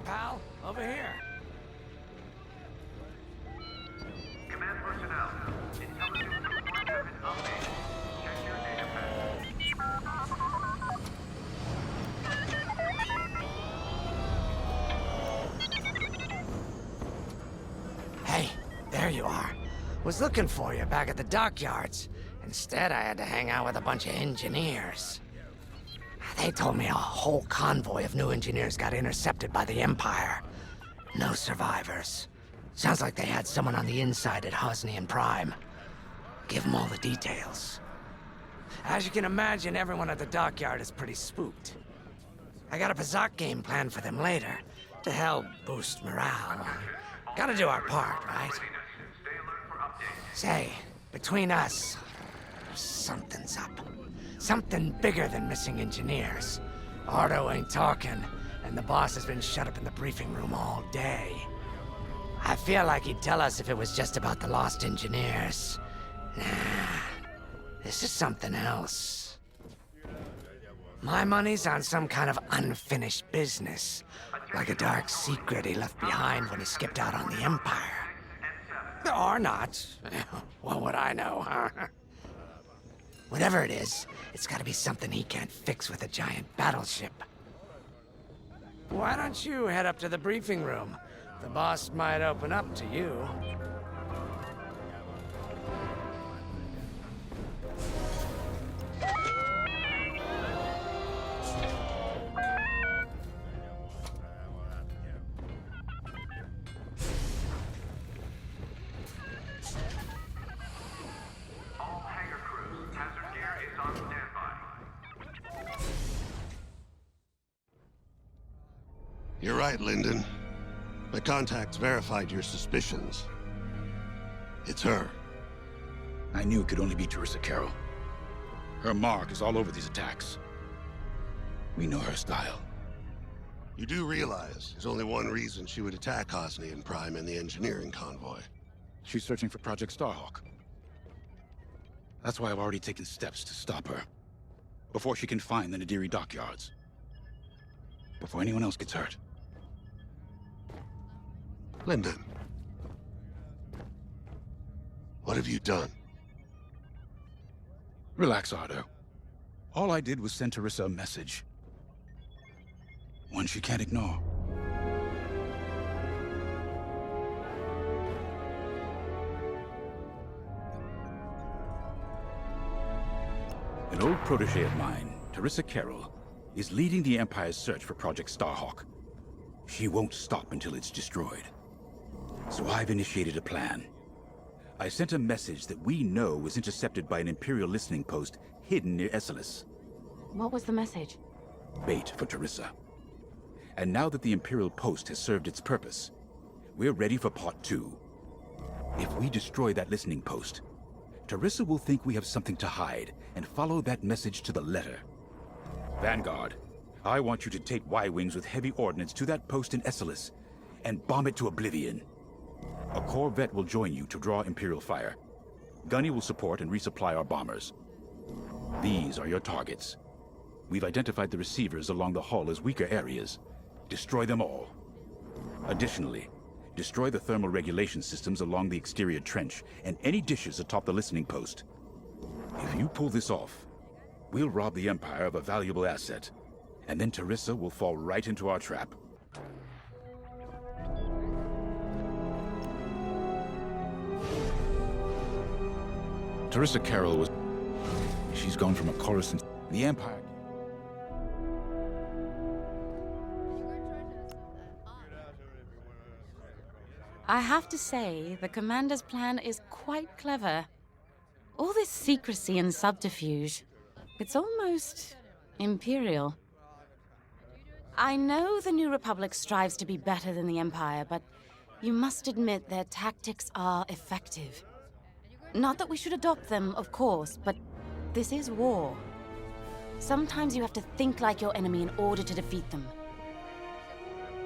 pal. Over here. Command personnel. Intelligence report has been updated. Check your data pad. Hey, there you are. Was looking for you back at the dockyards. Instead, I had to hang out with a bunch of engineers. They told me a whole convoy of new engineers got intercepted by the Empire. No survivors. Sounds like they had someone on the inside at Hosnian Prime. Give them all the details. As you can imagine, everyone at the dockyard is pretty spooked. I got a Bazak game planned for them later, to help boost morale. Gotta do our part, right? Say, between us, something's up. Something bigger than missing engineers. Ardo ain't talking, and the boss has been shut up in the briefing room all day. I feel like he'd tell us if it was just about the lost engineers. Nah, this is something else. My money's on some kind of unfinished business, like a dark secret he left behind when he skipped out on the Empire. Or not. What would I know, huh? Whatever it is, it's gotta be something he can't fix with a giant battleship. Why don't you head up to the briefing room? The boss might open up to you. All hangar crews, hazard gear is on standby. You're right, Lyndon. My contacts verified your suspicions. It's her. I knew it could only be Teresa Carroll. Her mark is all over these attacks. We know her style. You do realize there's only one reason she would attack Hosnian Prime and the engineering convoy. She's searching for Project Starhawk. That's why I've already taken steps to stop her. Before she can find the Nadiri dockyards. Before anyone else gets hurt. Lyndon. What have you done? Relax, Ardo. All I did was send Teresa a message. One she can't ignore. An old protege of mine, Teresa Carroll, is leading the Empire's search for Project Starhawk. She won't stop until it's destroyed. So I've initiated a plan. I sent a message that we know was intercepted by an Imperial listening post hidden near Esselis. What was the message? Bait for Teresa. And now that the Imperial post has served its purpose, we're ready for part 2. If we destroy that listening post, Teresa will think we have something to hide and follow that message to the letter. Vanguard, I want you to take Y-Wings with heavy ordnance to that post in Esselis and bomb it to oblivion. A corvette will join you to draw Imperial fire. Gunny will support and resupply our bombers. These are your targets. We've identified the receivers along the hull as weaker areas. Destroy them all. Additionally, destroy the thermal regulation systems along the exterior trench and any dishes atop the listening post. If you pull this off, we'll rob the Empire of a valuable asset, and then Teresa will fall right into our trap. Teresa Carroll was... She's gone from a Coruscant... The Empire... I have to say, the Commander's plan is quite clever. All this secrecy and subterfuge, it's almost Imperial. I know the New Republic strives to be better than the Empire, but you must admit their tactics are effective. Not that we should adopt them, of course, but this is war. Sometimes you have to think like your enemy in order to defeat them.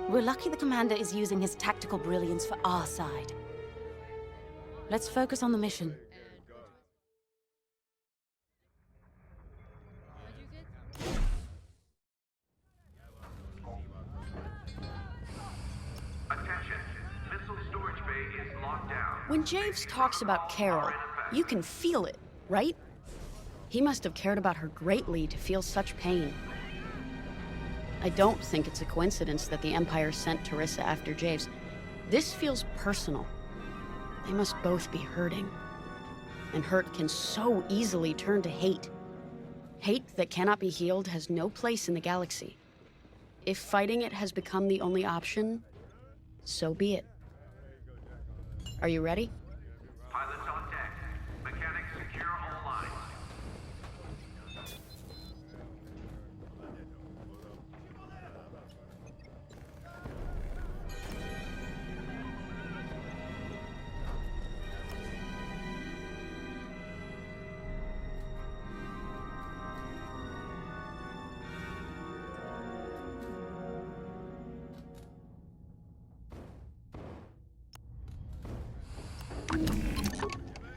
We're lucky the Commander is using his tactical brilliance for our side. Let's focus on the mission. When Javes talks about Carol, you can feel it, right? He must have cared about her greatly to feel such pain. I don't think it's a coincidence that the Empire sent Teresa after Javes. This feels personal. They must both be hurting. And hurt can so easily turn to hate. Hate that cannot be healed has no place in the galaxy. If fighting it has become the only option, so be it. Are you ready? Pilots on deck. Mechanics secure all lines.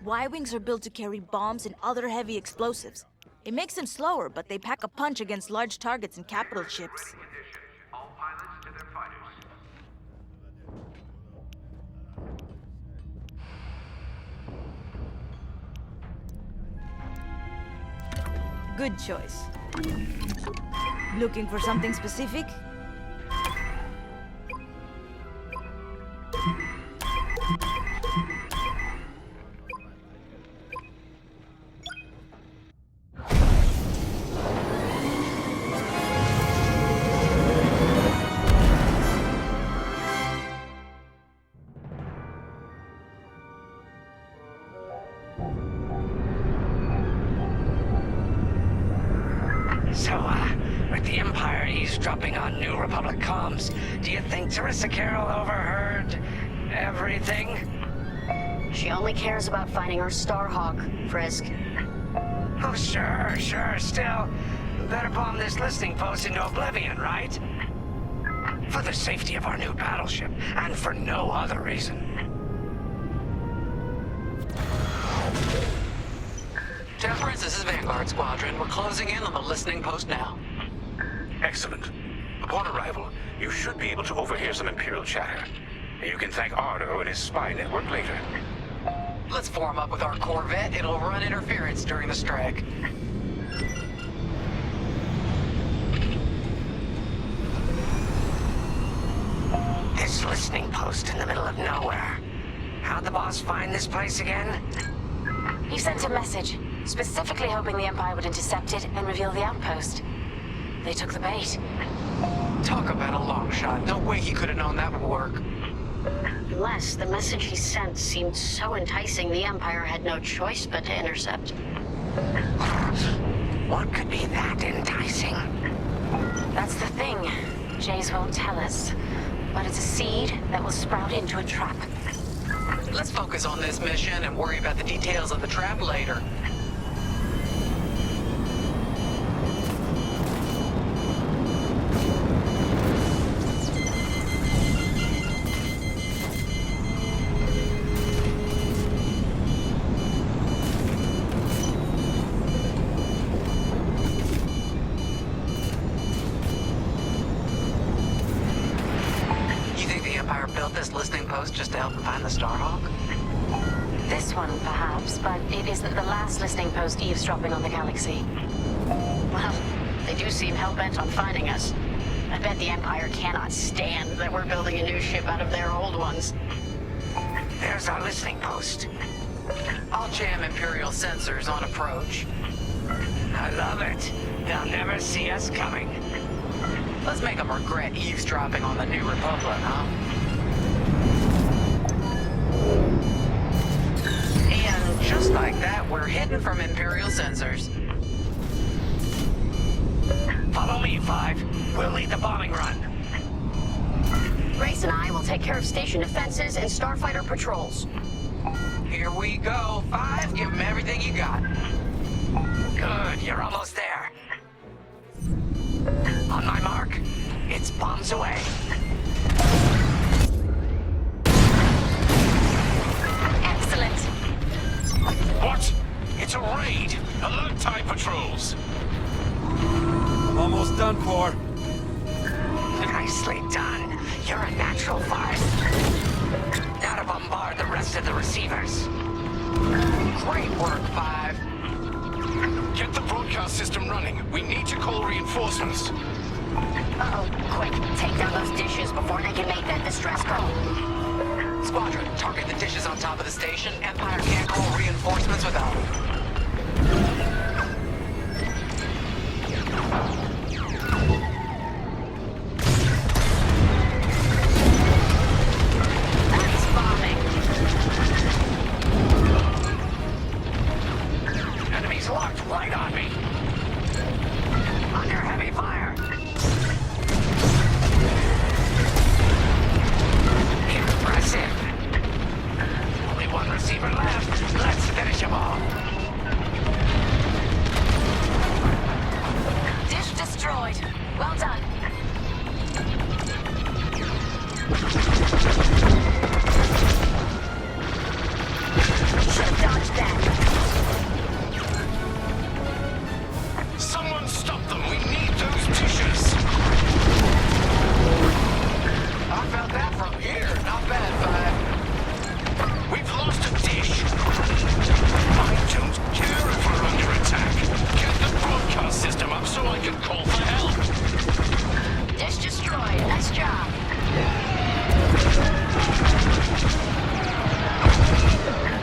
Y-wings are built to carry bombs and other heavy explosives. It makes them slower, but they pack a punch against large targets and capital ships. Condition. All pilots to their fighters. Good choice. Looking for something specific? So, with the Empire eavesdropping on New Republic comms, do you think Teresa Carroll overheard everything? She only cares about finding our Starhawk, Frisk. Oh, sure. Still, better bomb this listening post into oblivion, right? For the safety of our new battleship, and for no other reason. Temperance, this is Vanguard Squadron. We're closing in on the listening post now. Excellent. Upon arrival, you should be able to overhear some Imperial chatter. You can thank Ardo and his spy network later. Let's form up with our Corvette. It'll run interference during the strike. This listening post in the middle of nowhere. How'd the boss find this place again? He sent a message, specifically hoping the Empire would intercept it and reveal the outpost. They took the bait. Talk about a long shot. No way he could have known that would work. Unless the message he sent seemed so enticing the Empire had no choice but to intercept. What could be that enticing? That's the thing. Jays won't tell us. But it's a seed that will sprout into a trap. Let's focus on this mission and worry about the details of the trap later. Built this listening post just to help them find the Starhawk? This one, perhaps, but it isn't the last listening post eavesdropping on the galaxy. Well, they do seem hell-bent on finding us. I bet the Empire cannot stand that we're building a new ship out of their old ones. There's our listening post. I'll jam Imperial sensors on approach. I love it. They'll never see us coming. Let's make them regret eavesdropping on the New Republic, huh? And just like that, we're hidden from Imperial sensors. Follow me, Five. We'll lead the bombing run. Grace and I will take care of station defenses and starfighter patrols. Here we go. Five, give them everything you got. Good, you're almost there. On my mark, it's bombs away. Excellent. What? It's a raid! Alert TIE patrols! I'm almost done for. Nicely done. You're a natural, Five. Now to bombard the rest of the receivers. Great work, 5. Get the broadcast system running. We need to call reinforcements. Uh-oh. Quick, take down those dishes before they can make that distress call. Squadron, target the dishes on top of the station. Empire can't call reinforcements without them. That's bombing. Enemies locked right on me. Under heavy fire. Impressive. Only one receiver left. Let's finish them all. Dish destroyed. Well done. Should've dodged that. Someone stop them. We need those dishes. I felt that from here. Not bad, 5. We've lost a dish. I don't care if we're under attack. Get the broadcast system up so I can call for help. Dish destroyed. Nice job.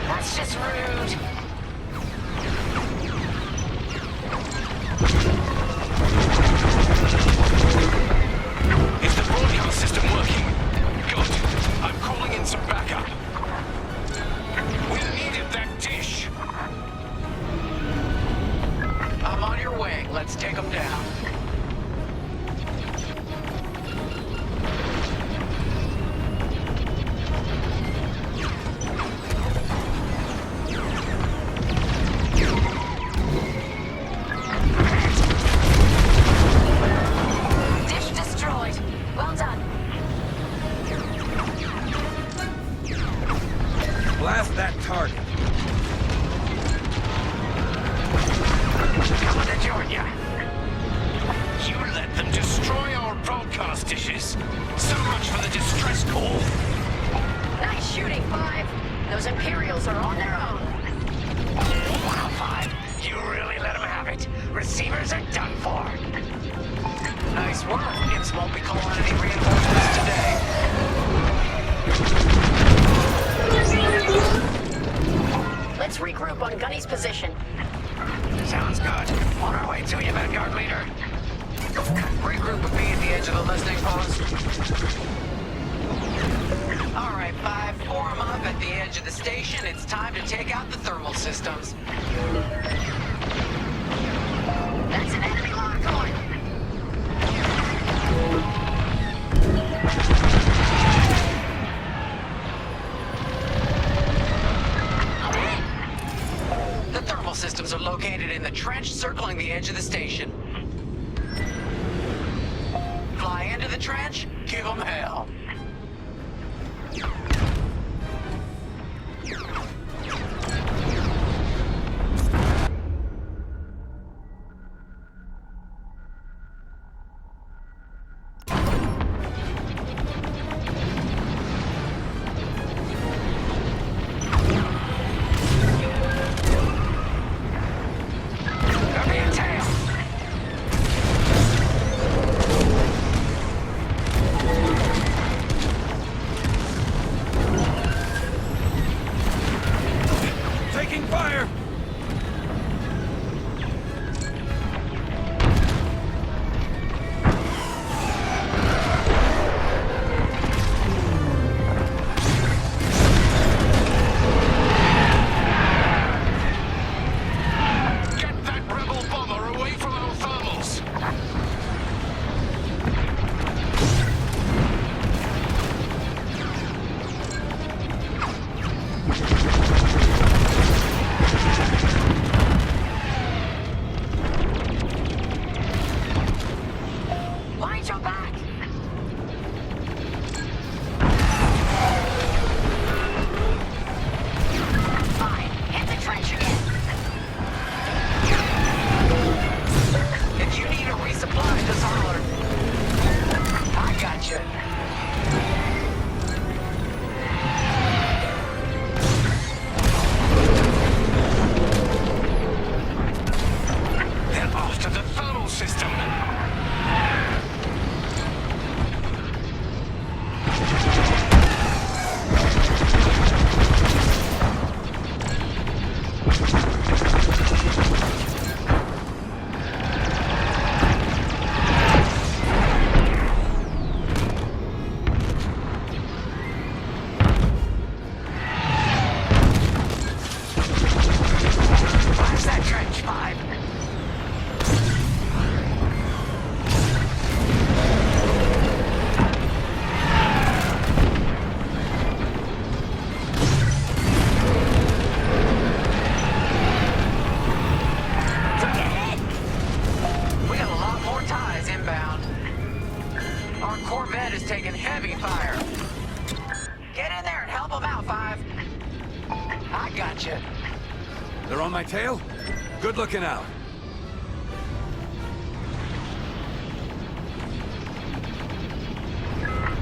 That's just rude. Is the broadcast system working? Good. I'm calling in some backup. We needed that dish. I'm on your way. Let's take them down. Dish destroyed. Well done. Blast that target. Coming to join ya. You let them destroy our broadcast dishes. So much for the distress call. Nice shooting, 5. Those Imperials are on their own. Wow, 5. You really let them have it. Receivers are done for. Nice work. Imps won't be calling any reinforcements today. Let's regroup on Gunny's position. Sounds good. On our way to you, Vanguard Leader. Regroup with me at the edge of the listening post. All right, 5, form up at the edge of the station. It's time to take out the thermal systems. That's an enemy lock on. The thermal systems are located in the trench circling the edge of the station. Fly into the trench, give them hell. They're being tailed. Taking fire! Get that rebel bomber away from our thermals. Wind your back. Fine. Hit the trench again. If you need a resupply, just holler. I got you. Where's that trench, Five? Took a hit! We got a lot more ties inbound. Our Corvette is taking heavy fire. Get in there and help them out, Five. I got you. They're on my tail? Good looking out.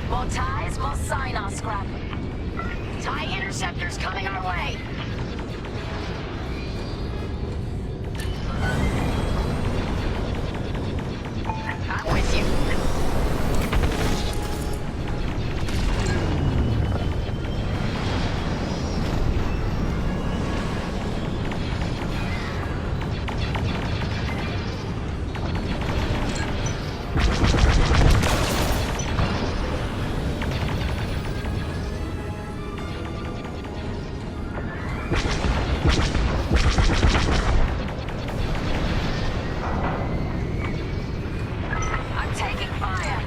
More ties, more Sinar scrap. Tie interceptors coming our way. I'm with you. I'm taking fire.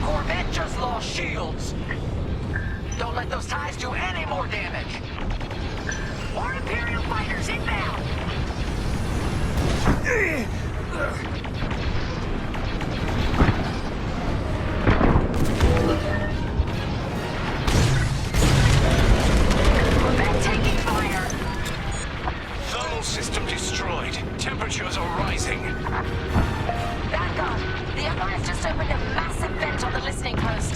Corvette just lost shields. Don't let those ties do any more damage. More Imperial fighters inbound. Corvette taking fire. Thermal system destroyed. Temperatures are rising. Back up. The Empire's just opened a massive vent on the listening post.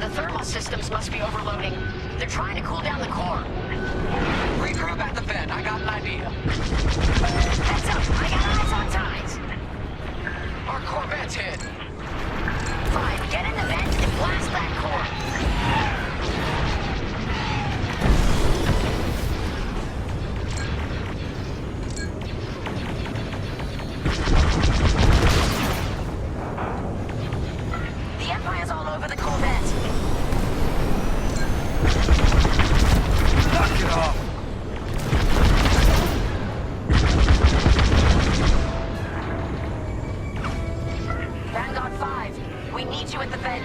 The thermal systems must be overloading. They're trying to cool down the core. Regroup at the vent. I got an idea. Heads up. I got eyes on ties. Our Corvette's hit. Five, get in the vent and blast that core. The Empire's all over the Corvette. Knock it off! Vanguard 5, we need you at the vent.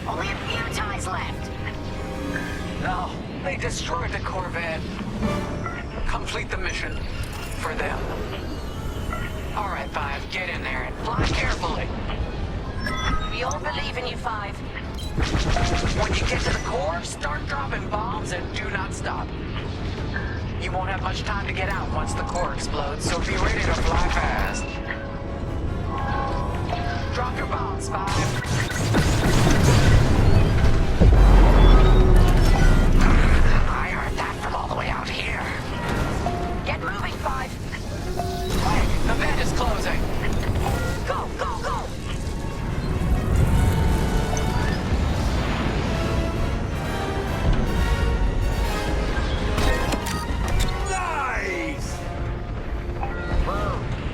Only a few ties left. No, they destroyed the Corvette. Complete the mission. For them. All right, Five, get in there and fly carefully. We all believe in you, Five. When you get to the core, start dropping bombs and do not stop. You won't have much time to get out once the core explodes, so be ready to fly fast. Drop your bombs, Five. I heard that from all the way out here. Get moving, Five. Quick, the vent is closing. Go, go, go! Nice!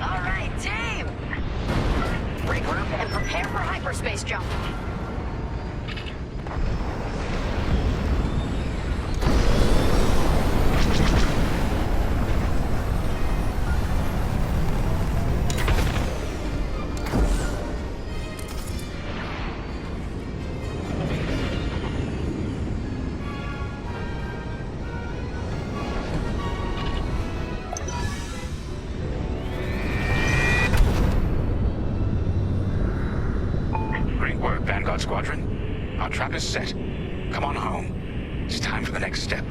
All right, team! Regroup and prepare for hyperspace jump. Great work, Vanguard Squadron. Our trap is set. Come on home. It's time for the next step.